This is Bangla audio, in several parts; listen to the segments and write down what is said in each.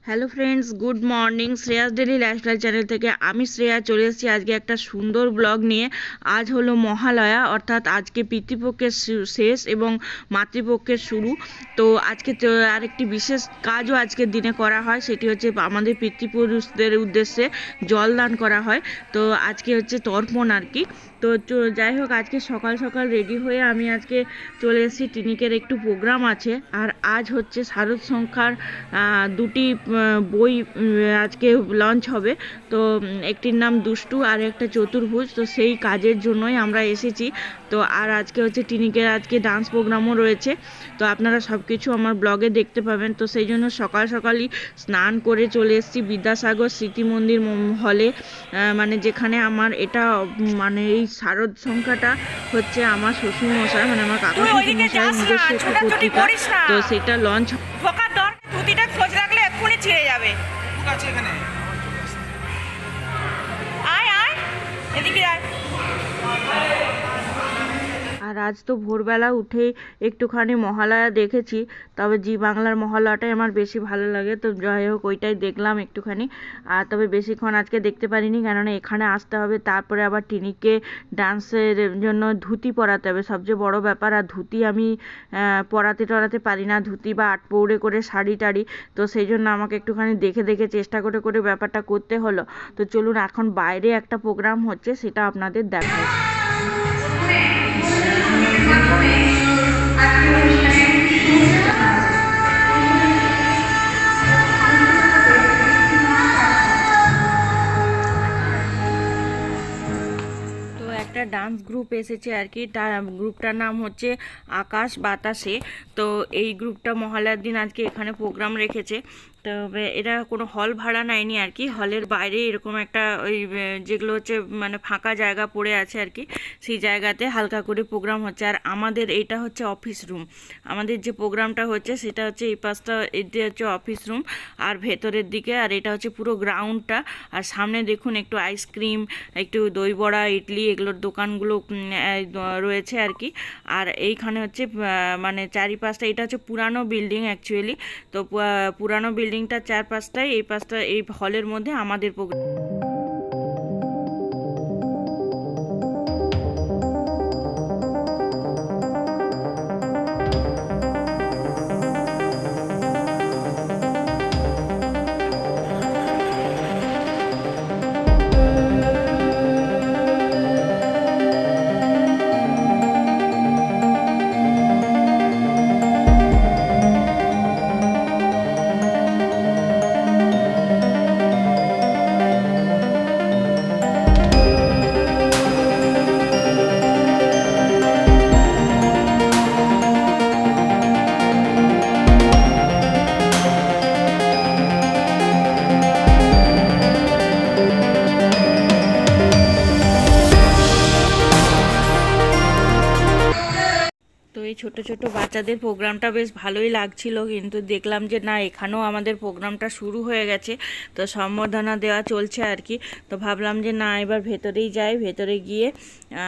Hello friends, good morning. Shreyas daily lifestyle channel থেকে আমি শ্রেয়া চলে এসেছি আজকে একটা সুন্দর ব্লগ নিয়ে। আজ হলো মহালয়া, অর্থাৎ আজকে পিতৃপক্ষের শেষ এবং মাতৃপক্ষের শুরু। তো আজকে আরেকটি বিশেষ কাজও আজকের দিনে করা হয়, সেটি হচ্ছে আমাদের পিতৃপুরুষদের উদ্দেশ্যে জল দান করা হয়। তো আজকে হচ্ছে তর্পণ আর কি। তো যাই হোক, আজকে সকাল সকাল রেডি হয়ে আমি আজকে চলে এসেছি। টিনিকের একটু প্রোগ্রাম আছে, আর আজ হচ্ছে শারদ সংখ্যার দুটি বই আজকে লঞ্চ হবে। তো একটির নাম দুষ্টু আর একটা চতুর্ভুজ। তো সেই কাজের জন্যই আমরা এসেছি। তো আর আজকে হচ্ছে টিনিকের আজকে ডান্স প্রোগ্রামও রয়েছে। তো আপনারা সব কিছু আমার ব্লগে দেখতে পাবেন। তো সেই জন্য সকাল সকালই স্নান করে চলে এসেছি বিদ্যাসাগর স্মৃতি মন্দির হলে, মানে যেখানে আমার এটা মানে এই শারদ সংখ্যাটা হচ্ছে আমার শ্বশুরমশাই, মানে আমার কাকা শ্বশুরমশাই নিজস্ব একটা পত্রিকা। তো সেটা লঞ্চ ছিঁড়ে যাবে। আয় আয় এদিকে আয়। আর আজ তো ভোরবেলা উঠেই একটুখানি মহালয়া দেখেছি, তবে জি বাংলার মহালয়াটাই আমার বেশি ভালো লাগে। তো যাই হোক, ওইটাই দেখলাম একটুখানি। আর তবে বেশিক্ষণ আজকে দেখতে পারিনি, কেননা এখানে আসতে হবে, তারপরে আবার টিনিকে ডান্সের জন্য ধুতি পরাতে হবে, সবচেয়ে বড় ব্যাপার। আর ধুতি আমি পরাতে পারি না, ধুতি বা আটপৌড়ে করে শাড়ি টাড়ি। তো সেই জন্য আমাকে একটুখানি দেখে দেখে চেষ্টা করে ব্যাপারটা করতে হলো। তো চলুন, এখন বাইরে একটা প্রোগ্রাম হচ্ছে, সেটা আপনাদের দেখাই। একটা ডান্স গ্রুপ এসেছে আর কি, গ্রুপটার নাম হচ্ছে আকাশ বাতাসে। তো এই গ্রুপটা মহালয়ার দিন আজকে এখানে প্রোগ্রাম রেখেছে। তবে এরা কোনো হল ভাড়া নেয়নি আর কি, হলের বাইরে এরকম একটা ওই যেগুলো হচ্ছে মানে ফাঁকা জায়গা পড়ে আছে আর কি, সেই জায়গাতে হালকা করে প্রোগ্রাম হচ্ছে। আর আমাদের এইটা হচ্ছে অফিস রুম, আমাদের যে প্রোগ্রামটা হচ্ছে সেটা হচ্ছে এই পাশটা, এটা হচ্ছে অফিস রুম আর ভেতরের দিকে, আর এটা হচ্ছে পুরো গ্রাউন্ডটা। আর সামনে দেখুন একটু আইসক্রিম, একটু দই বড়া, ইডলি, এগুলোর দোকানগুলো রয়েছে আর কি। আর এইখানে হচ্ছে মানে চারিপাশটা, এটা হচ্ছে পুরানো বিল্ডিং অ্যাকচুয়ালি। তো পুরানো বিল্ডিংটার চারপাশটায় এই পাশটা এই হলের মধ্যে আমাদের প্রোগ্রাম। এই ছোট ছোট বাচ্চাদের প্রোগ্রামটা বেশ ভালোই লাগছিল, কিন্তু দেখলাম যে না, এখানেও আমাদের প্রোগ্রামটা শুরু হয়ে গেছে। তো সম্বর্ধনা দেওয়া চলছে আর কি। তো ভাবলাম যে না, এবার ভেতরেই যাই, ভেতরে গিয়ে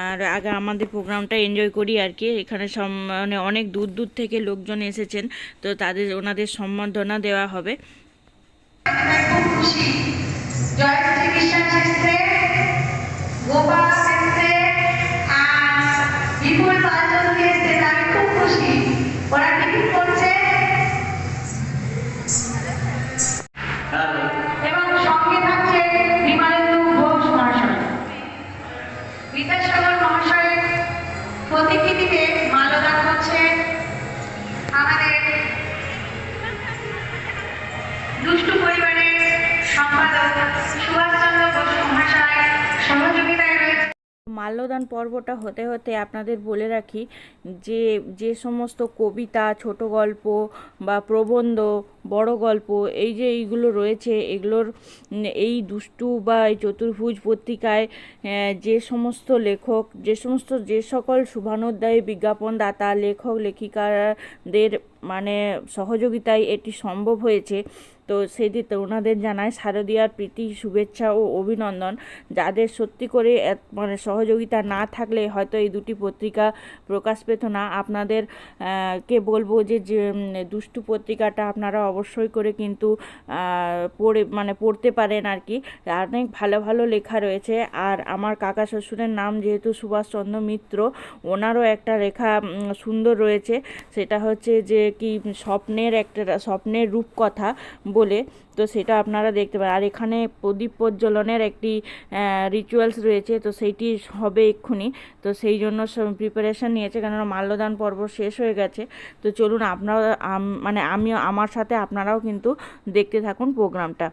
আর আগে আমাদের প্রোগ্রামটা এনজয় করি আর কি। এখানে মানে অনেক দূর দূর থেকে লোকজন এসেছেন, তো ওনাদের সম্বর্ধনা দেওয়া হবে। এবং সঙ্গে থাকছে বিমলেন্দু ঘোষ মহাশয়, বিদ্যাসাগর মহাশয়ের প্রতিকৃতিতে মাল্যদান হচ্ছে আমাদের দুষ্টু পরিবারের সম্পাদক সুভাষচন্দ্র ঘোষ মহাশয় সহযোগিতায় রয়েছে। মাল্যদান পর্বটা হতে হতে আপনাদের বলে রাখি যে যে সমস্ত কবিতা, ছোট গল্প বা প্রবন্ধ, বড় গল্প এইগুলো রয়েছে, এগুলোর এই দুষ্টু বা এই চতুর্ভুজ পত্রিকায় যে সমস্ত লেখক, যে সকল শুভানুধ্যায়ী বিজ্ঞাপনদাতা, লেখক লেখিকাদের মানে সহযোগিতায় এটি সম্ভব হয়েছে। তো সেদিকে ওনাদের জানায় শারদীয়ার প্রীতি, শুভেচ্ছা ও অভিনন্দন। যাদের সত্যি করে মানে সহযোগিতা না থাকলে হয়তো এই দুটি পত্রিকা প্রকাশ পেত না। আপনাদের কে বলবো যে দুষ্টু পত্রিকাটা আপনারা অবশ্যই করে কিন্তু পড়তে পারেন আর কি। অনেক ভালো ভালো লেখা রয়েছে। আর আমার কাকা শ্বশুরের নাম যেহেতু সুভাষচন্দ্র মিত্র, ওনারও একটা লেখা সুন্দর রয়েছে, সেটা হচ্ছে যে কি স্বপ্নের রূপকথা বলে। তো সেটা আপনারা দেখতে পারেন। আর এখানে প্রদীপ প্রজ্বলনের একটি রিচুয়ালস রয়েছে, তো সেইটি হবে এক্ষুনি। তো সেই জন্য প্রিপারেশান নিয়েছে, কেননা মাল্যদান পর্ব শেষ হয়ে গেছে। তো চলুন আপনারা আমার সাথে আপনারাও কিন্তু দেখতে থাকুন প্রোগ্রামটা।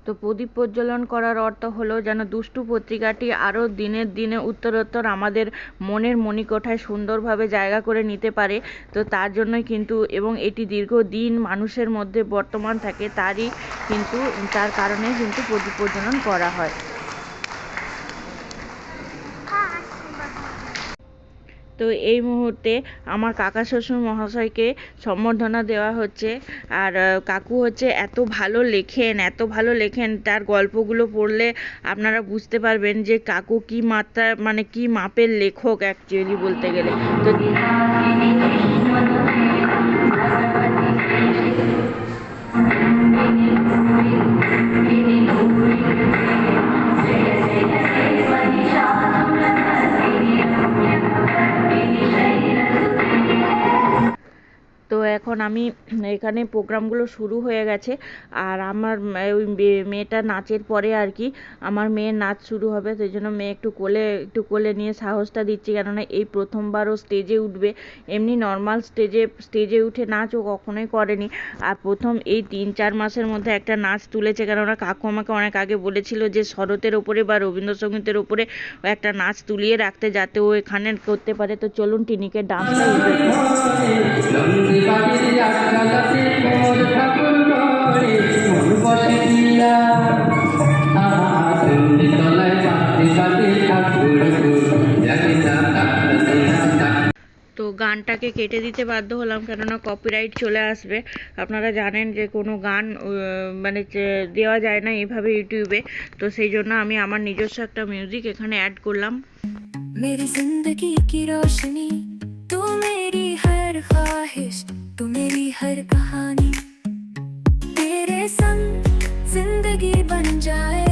তো প্রদীপ প্রজ্বলন করার অর্থ হলো যেন দুষ্টু পত্রিকাটি আরও দিনের দিনে উত্তরোত্তর আমাদের মনের মণিকোঠায় সুন্দরভাবে জায়গা করে নিতে পারে। তো তার জন্যই কিন্তু, এবং এটি দীর্ঘদিন মানুষের মধ্যে বর্তমান থাকে, তার কারণে কিন্তু প্রদীপ প্রজ্বলন করা হয়। তো এই মুহূর্তে আমার কাকা শ্বশুর মহাশয়কে সম্বর্ধনা দেওয়া হচ্ছে। আর কাকু হচ্ছে এত ভালো লেখেন, তার গল্পগুলো পড়লে আপনারা বুঝতে পারবেন যে কাকু কি মাত্রা মানে কি মাপের লেখক অ্যাকচুয়ালি বলতে গেলে। তো তো এখন আমি এখানে প্রোগ্রামগুলো শুরু হয়ে গেছে। আর আমার ওই মেয়েটা নাচের পরে আর কি আমার মেয়ের নাচ শুরু হবে। সেই জন্য মেয়ে একটু কোলে নিয়ে সাহসটা দিচ্ছি, কেননা এই প্রথমবার ও স্টেজে উঠবে। এমনি নর্মাল স্টেজে উঠে নাচ ও কখনোই করেনি। আর প্রথম এই 3-4 মাসের মধ্যে একটা নাচ তুলেছে, কেননা কাকু আমাকে অনেক আগে বলেছিল যে শরতের ওপরে বা রবীন্দ্রসঙ্গীতের ওপরে একটা নাচ তুলিয়ে রাখতে, যাতে ও এখানে করতে পারে। তো চলুন টিনিকে ডান্সটা তো গানটাকে কেটে দিতে বাধ্য হলাম, কেননা কপিরাইট চলে আসবে। আপনারা জানেন যে কোনো গান মানে দেওয়া যায় না এইভাবে ইউটিউবে। তো সেই জন্য আমি আমার নিজস্ব একটা মিউজিক এখানে অ্যাড করলাম। मेरी जिंदगी की रोशनी, तू मेरी हर ख्वाहिश, तू मेरी हर कहानी, तेरे संग जिंदगी बन जाए,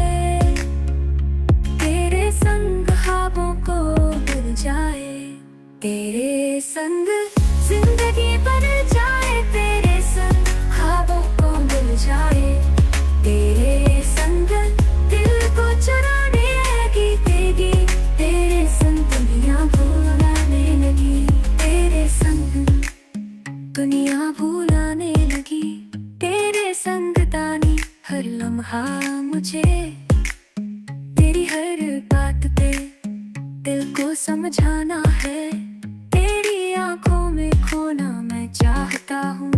तेरे संग ख्वाबों को भूल जाए, तेरे संग जिंदगी बन जाए, तेरे संग ख्वाबों को भूल जाए, तेरे संग दिल को चुराने लगी तेगी, तेरे संग दुनिया भुलाने लगी, तेरे संग दुनिया भुलाने लगी, तेरे संग तानी हर लम्हा मुझे, तेरी हर बात पे दिल को समझाना है, तेरी आंखों में खोना मैं चाहता हूँ,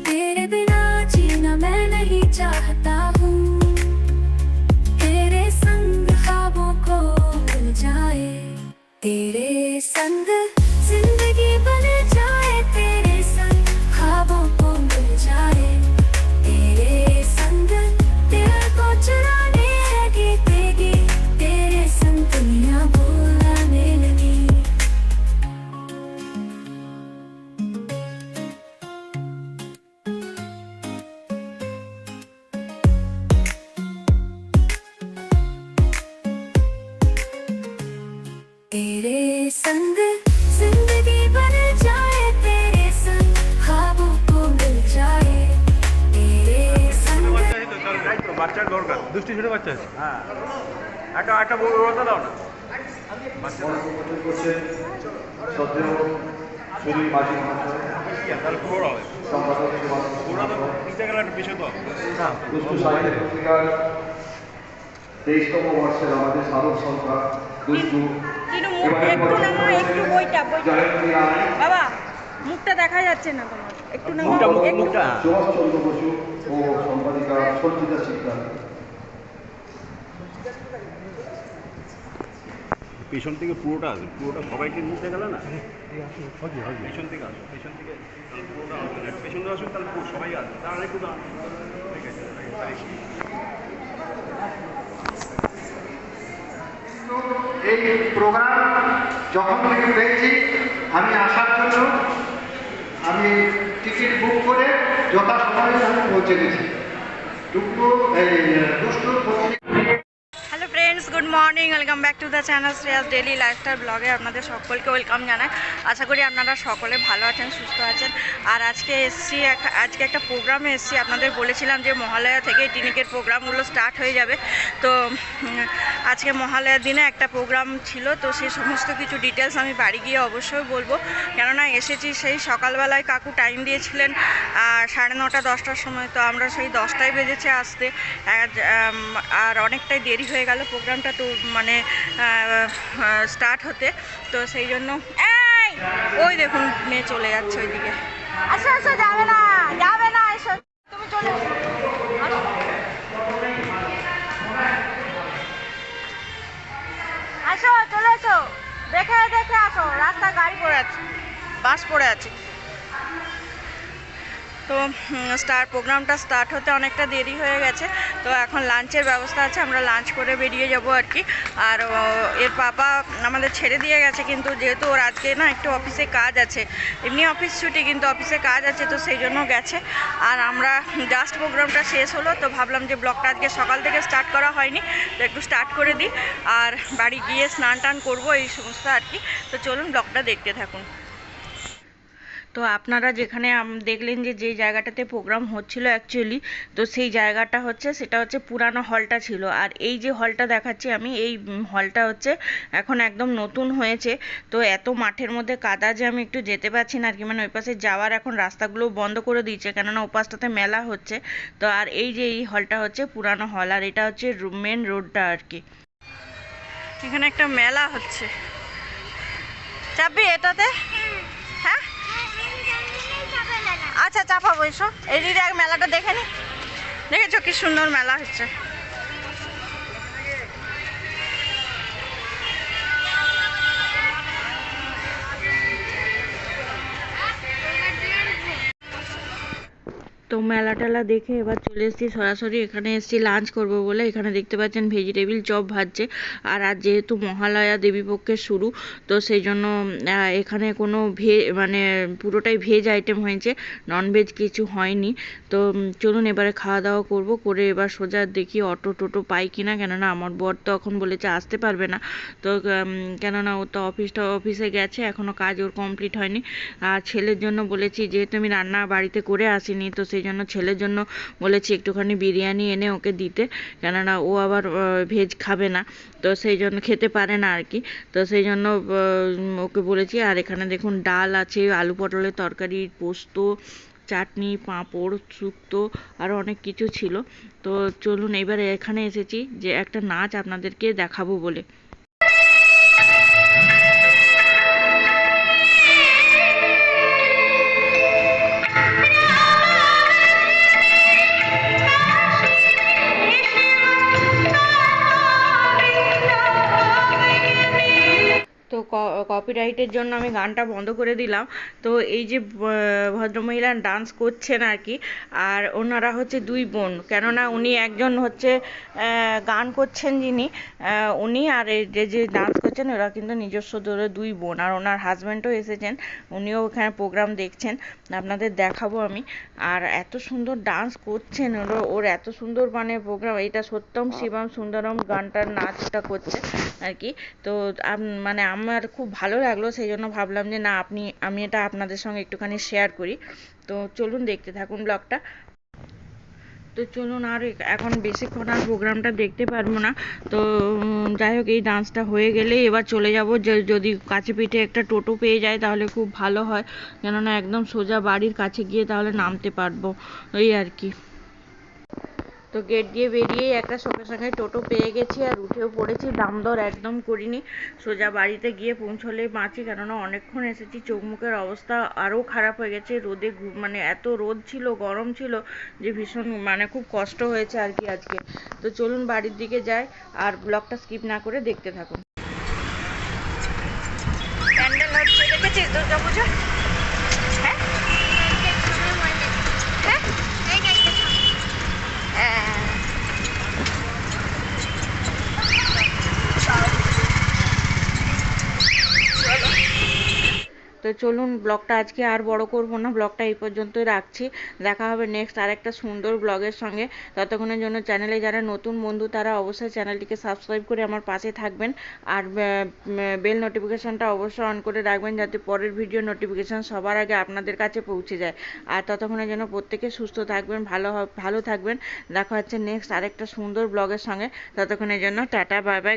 तेरे बिना जीना मैं नहीं चाहता हूँ, तेरे संग ख्वाबों को भूल जाए, तेरे संग जिंदगी बन जाए, तेरे संग ख्वाबों को भूल जाए, तेरे संग दिल को चुराने लगी तेगी, तेरे संग दुनिया भुलाने लगी। तेरे संग जिंदगी बन जाए, तेरे संग ख्वाबों को मिल जाए, तेरे संग বাচ্চার দরকার দুষ্টি ছোট বাচ্চা আছে। হ্যাঁ একটা বলতে দাও না। করছে শ্রদ্ধেয় সুনীল মাঝি মহাশয়, তাহলে পুরো হবে সম্পাদক পুরো তো নিতে গেলে একটা বিষয় তো দুষ্টু সাহিত্য পত্রিকার 23তম বর্ষের আমাদের সাধক সংখ্যা দুষ্টু একটু নামা, একটু বইটা জয়ন্তী রায়, বাবা, মুখটা দেখা যাচ্ছে না তোমার, একটু নামা, একটু। সুভাষচন্দ্র বসু ও সম্পাদিকা সঞ্চিতা শিকদার। পেছন থেকে পুরোটা সবাইকে নিতে গেলে না পেছন থেকে আসো, পেছন থেকে পুরোটা পেছনে আসুন, তাহলে সবাই আসবে, তাহলে একটু দাঁড়ান। ঠিক আছে, এই প্রোগ্রাম যখন থেকে পেয়েছি আমি আসার জন্য আমি টিকিট বুক করে যথাসময়ে আমি পৌঁছে গেছি। দুষ্টু hello friends, good morning, welcome back to the channel Shreyas daily lifestyle ব্লগে আপনাদের সকলকে ওয়েলকাম জানাই। আশা করি আপনারা সকলে ভালো আছেন, সুস্থ আছেন। আর আজকে একটা প্রোগ্রামে এসেছি। আপনাদের বলেছিলাম যে মহালয়া থেকে টিনিকের প্রোগ্রামগুলো স্টার্ট হয়ে যাবে। তো আজকে মহালয়ার দিনে একটা প্রোগ্রাম ছিল, তো সেই সমস্ত কিছু ডিটেলস আমি বাড়ি গিয়ে অবশ্যই বলবো। কেননা এসেছি সেই সকালবেলায়, কাকু টাইম দিয়েছিলেন 9:30 10টার সময়, তো আমরা সেই 10টায় বেজেছে আসতে, আর অনেকটাই দেরি হয়ে গেল প্রোগ্রামটা তো মানে স্টার্ট হতে। তো সেই জন্য ওই দেখুন মেয়ে চলে যাচ্ছে ওইদিকে। আচ্ছা আচ্ছা, যাবে না এসো, তুমি চলে এসো। আসো, চলে এসো, দেখে আসো, রাস্তায় গাড়ি পড়ে আছে, বাস পড়ে আছে। তো প্রোগ্রামটা স্টার্ট হতে অনেকটা দেরি হয়ে গেছে। তো এখন লাঞ্চের ব্যবস্থা আছে, আমরা লাঞ্চ করে বেরিয়ে যাব আর কি। আর এর পাপা আমাদের ছেড়ে দিয়ে গেছে, কিন্তু যেহেতু ওর আজকে না একটু অফিসে কাজ আছে, এমনি অফিস ছুটি কিন্তু অফিসে কাজ আছে, তো সেই জন্য গেছে। আর আমরা জাস্ট প্রোগ্রামটা শেষ হলো, তো ভাবলাম যে ব্লগটা আজকে সকাল থেকে স্টার্ট করা হয়নি, তো একটু স্টার্ট করে দিই। আর বাড়ি গিয়ে স্নান টান করবো, এই সমস্ত আর কি। তো চলুন ব্লগটা দেখতে থাকুন। তো আপনারা যেখানে দেখলেন যে জায়গাটাতে প্রোগ্রাম হচ্ছিল অ্যাকচুয়ালি, তো সেই জায়গাটা সেটা হচ্ছে পুরানো হলটা ছিল। আর এই যে হলটা দেখাচ্ছি আমি, এই হলটা এখন একদম নতুন হয়েছে। তো এত মাঠের মধ্যে কাদা যে আমি একটু যেতে পারছি না আর কি, মানে ওই পাশে যাওয়ার এখন রাস্তাগুলো বন্ধ করে দিয়েছে, কেননা ওই পাশটাতে মেলা হচ্ছে। তো আর এই যে এই হলটা পুরানো হল, আর এটা মেন রোডটা আর কি। এখানে একটা মেলা হচ্ছে, চাপবি এটাতে? হ্যাঁ আচ্ছা, চাপাবো, এসো। এই দিদি এক মেলাটা দেখে নি, দেখেছো কি সুন্দর মেলা হচ্ছে। তো মেলা টেলা দেখে এবার চলে এসেছি সরাসরি, এখানে এসেছি লাঞ্চ করব বলে। এখানে দেখতে পাচ্ছেন ভেজিটেবিল চপ ভাজছে। আর আজ যেহেতু মহালয়া দেবীপক্ষের শুরু, তো সেই জন্য এখানে কোনো মানে পুরোটাই ভেজ আইটেম হয়েছে, ননভেজ কিছু হয়নি। তো চলুন এবারে খাওয়া দাওয়া করব, করে এবার সোজা দেখি অটো টোটো পাই কিনা, কেননা আমার বর তো এখন বলেছে আসতে পারবে না। তো কেননা ও তো অফিসে গেছে, এখনও কাজ ওর কমপ্লিট হয়নি। আর ছেলের জন্য বলেছি, যেহেতু আমি রান্না বাড়িতে করে আসিনি, তো সেই জন্য ছেলের জন্য বলেছি একটুখানি বিরিয়ানি এনে ওকে দিতে, কেননা ও আবার ভেজ খাবে না, তো সেই জন্য খেতে পারে না আর কি। তো সেই জন্য ওকে বলেছি। আর এখানে দেখুন ডাল আছে, আলু পটলের তরকারি, পোস্ত, চাটনি, পাঁপড়, শুক্তো, আরও অনেক কিছু ছিল। তো চলুন এবারে এখানে এসেছি যে একটা নাচ আপনাদেরকে দেখাবো বলে। তো কপিরাইটের জন্য আমি গানটা বন্ধ করে দিলাম। তো এই যে ভদ্রমহিলা ডান্স করছেন আর কি, আর ওনারা দুই বোন, কেননা উনি একজন গান করছেন যিনি, উনি, আর এই যে ডান্স করছেন ওরা কিন্তু নিজস্ব ধরে দুই বোন। আর ওনার হাজব্যান্ডও এসেছেন, উনিও ওখানে প্রোগ্রাম দেখছেন, আপনাদের দেখাবো আমি। আর এত সুন্দর ডান্স করছেন ওর এত সুন্দর মানে প্রোগ্রাম, এটা সত্যম শিবম সুন্দরম গানটার নাচটা করছে আর কি। তো মানে আমার খুব ভালো লাগলো, সেই জন্য ভাবলাম যে না আমি এটা আপনাদের সঙ্গে একটুখানি শেয়ার করি। তো চলুন দেখতে থাকুন ব্লগটা। তো চলুন, আর এখন বেশিক্ষণ আর প্রোগ্রামটা দেখতে পারবো না। তো যাই হোক, এই ডান্সটা হয়ে গেলে এবার চলে যাব, যদি কাছে পিঠে একটা টোটো পেয়ে যায় তাহলে খুব ভালো হয়, কেননা একদম সোজা বাড়ির কাছে গিয়ে তাহলে নামতে পারবো, এই আর কি। তো গেট দিয়ে বেরিয়েই একটা সঙ্গে সঙ্গে টোটো পেয়ে গেছি আর উঠেও পড়েছি, দাম দর একদম করিনি, সোজা বাড়িতে গিয়ে পৌঁছলেই বাঁচি, কেননা অনেকক্ষণ এসেছি, চোখ মুখের অবস্থা আরও খারাপ হয়ে গেছে, রোদে মানে এত রোদ ছিল, গরম ছিল যে ভীষণ মানে খুব কষ্ট হয়েছে আর কি আজকে। তো চলুন বাড়ির দিকে যাই আর ব্লগটা স্কিপ না করে দেখতে থাকুন। প্যান্ডেল হচ্ছে, দেখেছিস দুর্গা পুজো? হ্যাঁ তো চলুন ব্লগটা আজকে আর বড় করব না, ব্লগটা এই পর্যন্তই রাখছি। দেখা হবে নেক্সট আরেকটা সুন্দর ব্লগের সঙ্গে। ততক্ষণের জন্য চ্যানেলে যারা নতুন বন্ধু তারা অবশ্যই চ্যানেলটিকে সাবস্ক্রাইব করে আমার পাশে থাকবেন আর বেল নোটিফিকেশনটা অবশ্যই অন করে রাখবেন যাতে পরের ভিডিও নোটিফিকেশন সবার আগে আপনাদের কাছে পৌঁছে যায়। আর ততক্ষণের জন্য প্রত্যেকে সুস্থ থাকবেন, ভালো থাকবেন। দেখা হচ্ছে নেক্সট আরেকটা সুন্দর ব্লগের সঙ্গে। ততক্ষণের জন্য টাটা, বাই বাই।